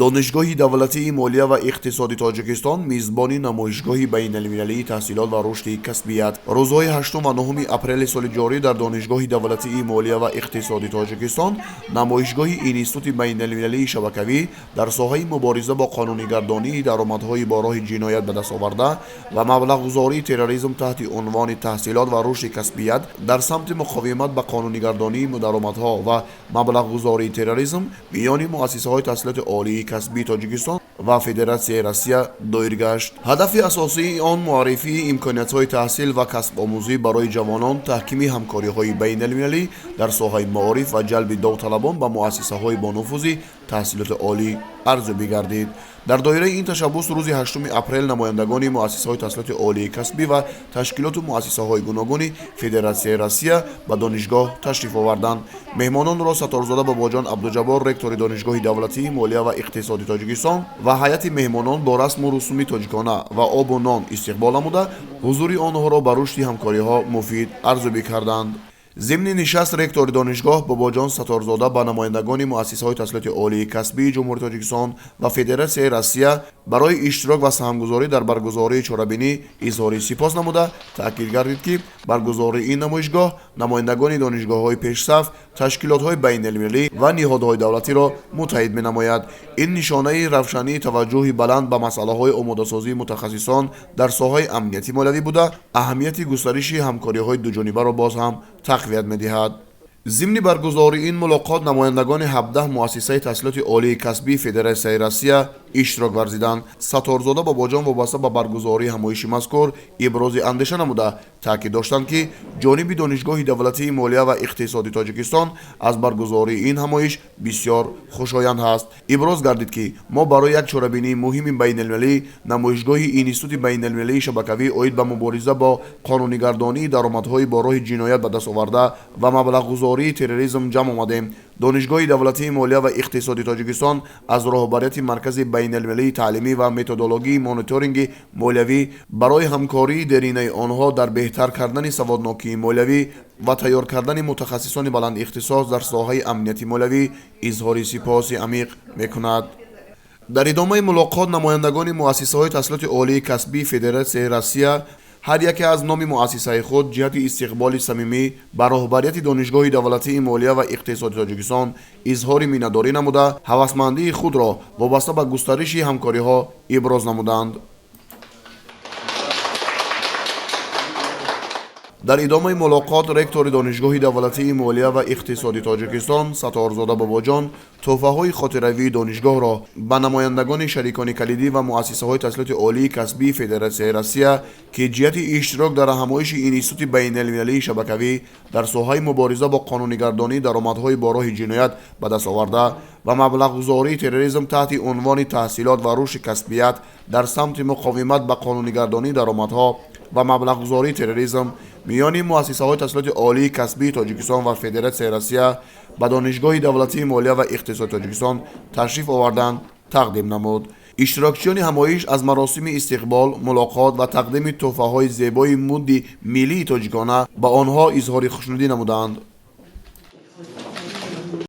донишгоҳи давлатии молия ва иқтисоди тоҷикистон мизбони намоишгоҳи байналмилалии таҳсилот ва рушди касбият рӯзҳои 8 ва 9 апрели соли ҷорӣ дар донишгоҳи давлатии молия ва иқтисоди тоҷикистон намоишгоҳи институти байналмилалии шабакавӣ дар соҳаи мубориза бо қонунигардонии даромадҳои бо роҳи ҷиноят ба даст оварда ва маблағгузории терроризм таҳти унвони таҳсилот ва рушди касбият дар самти муқовимат ба қонунигардонии даромадҳо ва маблағгузории терроризм миёни муассисаҳои таҳсилоти олии касбии тоҷикистон ва федератсияи Россия доир гашт. Ҳадафи асосии он муаррифии имкониятҳои таҳсил ва касбомӯзӣ барои ҷавонон, таҳкими ҳамкориҳои байналмилалӣ дар соҳаи маориф ва ҷалби довталабон ба муассисаҳои бонуфузи таҳсилоти олӣ арзёбӣ гардид. дар доираи ин ташаббус рӯзи 8 апрел намояндагони муассисаҳои таҳсилоти олии касбӣ ва ташкилоту муассисаҳои гуногуни федератсияи Россия ба донишгоҳ ташриф оварданд. меҳмононро Саторзода Бобоҷон Абдуҷаббор, ректори донишгоҳи давлатии молия ва иқтисоди тоҷикистон ва ҳайати меҳмонон бо расму русуми тоҷикона ва обу нон истиқбол намуда, ҳузури онҳоро ба рушди ҳамкориҳо муфид арзёбӣ карданд. ضمن نشست رکتور دانشگاه باباجان ستارزاده با نمایندگان مؤسسه‌های تحصیلات عالی کسبی جمهوری تاجیکستان و فدراسیای روسیه برای اشتراک و سهمگذاری در برگزاری چهاربینی اظهار سپاس نموده تاکید گردید که برگزاری این نمایشگاه نمایندگان دانشگاه‌های پیشصف، تشکیلات‌های بین‌المللی و نهادهای دولتی را متحد می‌نماید. این نشانه روشنی توجه بلند به مسائل آماده‌سازی متخصصان در ساحه امنیتی مالیوی بوده، اهمیت گسترش همکاری‌های دوجانبه را باز هم تقویت می‌دهد. ضمن برگزاری این ملاقات نمایندگان 17 مؤسسه تحصیلات عالی کسبی فدراسیای روسیه اشتراک ورزیدند. ستارزاده باباجان وابسته به برگزاری همایش مذکور ابراز اندیشه نموده تاکید داشتند که جانب دانشگاه دولتی مالیه و اقتصادی تاجیکستان از برگزاری این همایش بسیار خوشایند است. ابراز گردید که ما برای یک چهاربینی مهم بین‌المللی نمایشگاه اینستیتوت بین‌المللی شبکه‌ای اوید به مبارزه با قانونی‌گردانی درآمدهای با راه جنایت به دست آورده و مبلغ‌گذاری تروریسم جمع آمدیم. دانشگاه دولتی مالیه و اقتصادی تاجیکستان از راهبریت مرکز بین‌المللی تعلیمی و متدولوژی مانیتورینگ مالیوی برای همکاری درینه آنها در بهتر کردن سوادناکی مالیوی و تیار کردن متخصصان بلند اختصاص در ساحه امنیتی مالیوی اظهار سپاس عمیق می‌کند. در ادامه ملاقات نمایندگان مؤسسه‌های تحصیلات عالی کسبی فدراسیای روسیه هر یکی از نام مؤسسه خود جهت استقبال صمیمی بر راهبریت دانشگاه دولتی مالیه و اقتصادی تاجیکستان اظهار مینه‌داری نموده هوسمندی خود را وابسته به گسترش همکاری‌ها ابراز نمودند. در ادامه ملاقات رکتور دانشگاه دولتی مالیه و اقتصادی تاجیکستان ستارزاده باباجان تحفه‌های خاطره‌ای دانشگاه را به نمایندگان شریکان کلیدی و مؤسسه‌های تحصیلات عالی کسبی فدراسیای روسیه که جهت اشتراک در همایش اینستیتوت بین‌المللی شبکه‌ای در ساحه مبارزه با قانونی‌گردانی درآمدهای با راه جنایت به دست آورده و مبلغ‌گذاری تروریسم تحت عنوان تحصیلات و رشد کسبیت در سمت مقاومت به قانونی‌گردانی درآمدها و مبلغ‌گذاری تروریسم میان مؤسسه‌های تحصیلات عالی کسبی تاجیکستان و فدراسیای روسیه به دانشگاه دولتی مالیه و اقتصادی تاجیکستان تشریف آوردند تقدیم نمود. اشتراکچیان همایش از مراسم استقبال، ملاقات و تقدیم تحفه‌های زیبای مد ملی تاجیکانه به آنها اظهار خوشنودی نمودند.